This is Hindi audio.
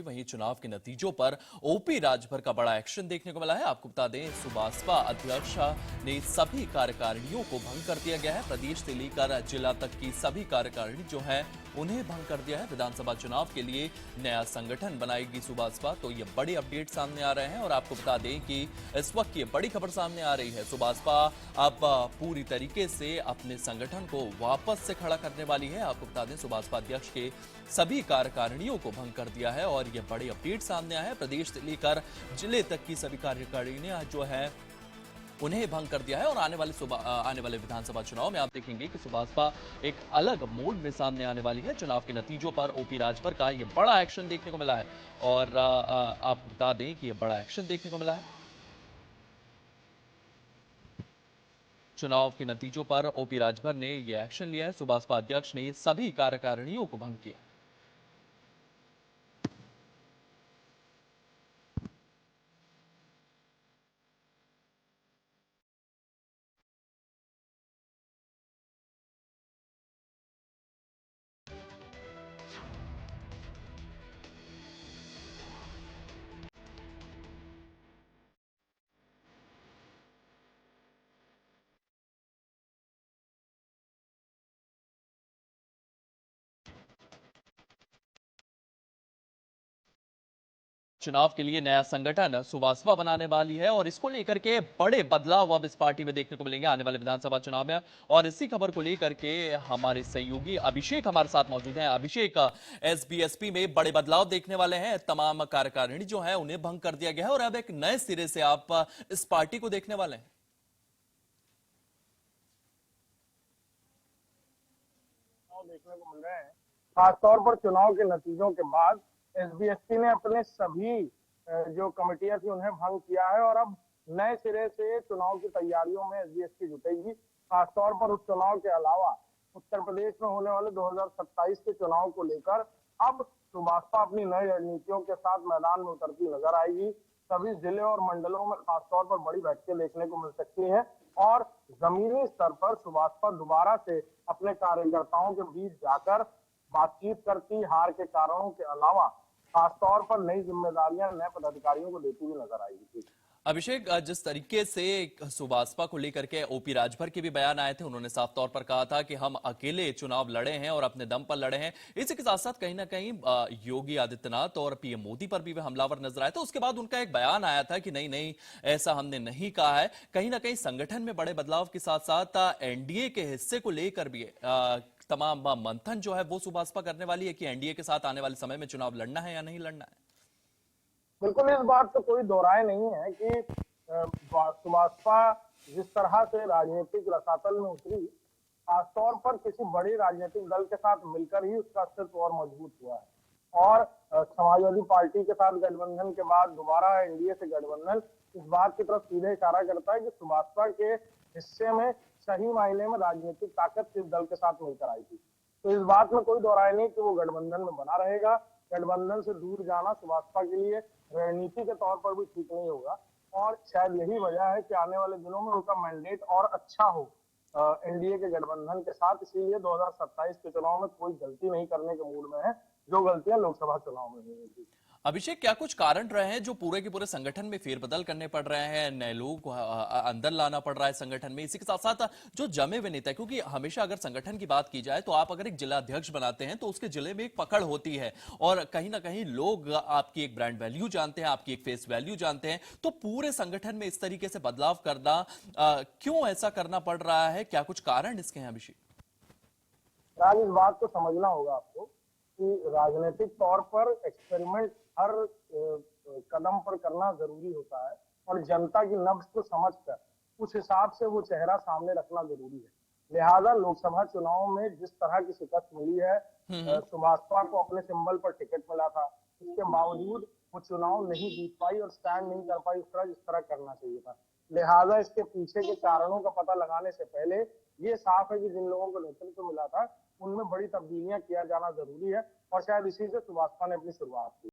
वहीं चुनाव के नतीजों पर ओपी राजभर का बड़ा एक्शन देखने को मिला है। आपको बता दें, सुबासपा अध्यक्ष ने सभी कार्यकारिणियों को भंग कर दिया गया है। प्रदेश से लेकर जिला तक की सभी कार्यकारिणी जो है उन्हें भंग कर दिया है। विधानसभा चुनाव के लिए नया संगठन बनाएगी सुबासपा, तो ये बड़े अपडेट सामने आ रहे हैं। और आपको बता दें कि इस वक्त ये बड़ी खबर सामने आ रही है, सुबासपा अब पूरी तरीके से अपने संगठन को वापस से खड़ा करने वाली है। आपको बता दें, सुबासपा अध्यक्ष के सभी कार्यकारिणियों को भंग कर दिया है और ये बड़े अपडेट सामने आए हैं। प्रदेश से लेकर जिले तक की सभी कार्यकारिणियां जो है उन्हें भंग कर दिया है। और आने वाले विधानसभा चुनाव में आप देखेंगे कि सुबासपा एक अलग मोड में सामने आने वाली है। चुनाव के नतीजों पर ओपी राजभर का ये बड़ा एक्शन देखने को मिला है और आप बता दें कि ये बड़ा एक्शन देखने को मिला है। चुनाव के नतीजों पर ओपी राजभर ने ये एक्शन लिया है। सुबासपा अध्यक्ष ने सभी कार्यकारिणियों को भंग किया। चुनाव के लिए नया संगठन सुबासपा बनाने वाली है और इसको लेकर के बड़े बदलाव अब इस पार्टी में देखने को मिलेंगे आने वाले विधानसभा चुनाव में। और इसी खबर को लेकर के हमारे सहयोगी अभिषेक हमारे साथ मौजूद हैं। अभिषेक, एसबीएसपी में बड़े बदलाव देखने वाले हैं, तमाम कार्यकारिणी जो है उन्हें भंग कर दिया गया है और अब एक नए सिरे से आप इस पार्टी को देखने वाले हैं। देखने को मिल रहे हैं, खासतौर पर चुनाव के नतीजों के बाद एसबीएसपी ने अपने सभी जो कमेटियां थी उन्हें भंग किया है और अब नए सिरे से चुनाव की तैयारियों में एसबीएसपी जुटेगी। खासतौर पर उस चुनाव के अलावा उत्तर प्रदेश में होने वाले 2027 के चुनाव को लेकर अब सुबासपा अपनी नई रणनीतियों के साथ मैदान में उतरती नजर आएगी। सभी जिले और मंडलों में खासतौर पर बड़ी बैठकें देखने को मिल सकती हैं और जमीनी स्तर पर सुबासपा दोबारा से अपने कार्यकर्ताओं के बीच जाकर बातचीत करती, हार के कारणों के अलावा खासतौर पर नई जिम्मेदारियां नए पदाधिकारियों को देती हुई नजर आएगी। अभिषेक, जिस तरीके से सुबासपा को लेकर के ओपी राजभर के भी बयान आए थे, उन्होंने साफ तौर पर कहा था कि हम अकेले चुनाव लड़े हैं और अपने दम पर लड़े हैं। इसी के साथ साथ कहीं ना कहीं योगी आदित्यनाथ और पीएम मोदी पर भी वे हमलावर नजर आए थे। उसके बाद उनका एक बयान आया था कि नहीं नहीं, ऐसा हमने नहीं कहा है। कहीं ना कहीं संगठन में बड़े बदलाव के साथ साथ एनडीए के हिस्से को लेकर भी तमाम मंथन जो है वो सुबासपा करने वाली है कि एनडीए के साथ आने वाले समय में चुनाव लड़ना है या नहीं लड़ना है। बिल्कुल, इस बात तो कोई दोहराए नहीं है कि सुबासपा जिस तरह से राजनीतिक रसातल में उतरी, खासतौर पर किसी बड़ी राजनीतिक दल के साथ मिलकर ही उसका अस्तित्व और मजबूत हुआ है। और समाजवादी पार्टी के साथ गठबंधन के बाद दोबारा एनडीए से गठबंधन इस बात की तरफ सीधे इशारा करता है कि सुबासपा के हिस्से में सही मायने में राजनीतिक ताकत किस दल के साथ मिलकर आई थी। तो इस बात में कोई दोहराए नहीं कि वो गठबंधन में बना रहेगा। गठबंधन से दूर जाना सुबासपा के लिए रणनीति के तौर पर भी ठीक नहीं होगा और शायद यही वजह है कि आने वाले दिनों में उनका मैंडेट और अच्छा हो एनडीए के गठबंधन के साथ। इसीलिए 2027 के चुनाव में कोई गलती नहीं करने के मूड में है, जो गलतियां लोकसभा चुनाव में हुई थी। अभिषेक, क्या कुछ कारण रहे हैं जो पूरे के पूरे संगठन में फेरबदल करने पड़ रहे हैं, नए लोग अंदर लाना पड़ रहा है संगठन में? इसी के साथ साथ जो जमे हुए नेता, क्योंकि हमेशा अगर संगठन की बात की जाए तो आप अगर एक जिला अध्यक्ष बनाते हैं तो उसके जिले में एक पकड़ होती है और कहीं ना कहीं लोग आपकी एक ब्रांड वैल्यू जानते हैं, आपकी एक फेस वैल्यू जानते हैं। तो पूरे संगठन में इस तरीके से बदलाव करना, क्यों ऐसा करना पड़ रहा है? क्या कुछ कारण इसके हैं अभिषेक? राज, इस बात को समझना होगा आपको कि राजनीतिक तौर पर एक्सपेरिमेंट हर कदम पर करना जरूरी होता है और जनता की नब्ज को समझकर उस हिसाब से वो चेहरा सामने रखना जरूरी है। लिहाजा लोकसभा चुनाव में जिस तरह की शिकस्त मिली है, सुबासपा को अपने सिंबल पर टिकट मिला था, इसके बावजूद वो चुनाव नहीं जीत पाई और स्टैंड नहीं कर पाई उस तरह जिस तरह करना चाहिए था। लिहाजा इसके पीछे के कारणों का पता लगाने से पहले ये साफ है कि जिन लोगों को नेतृत्व मिला था उनमें बड़ी तब्दीलियां किया जाना जरूरी है और शायद इसी से सुबासपा ने अपनी शुरुआत की।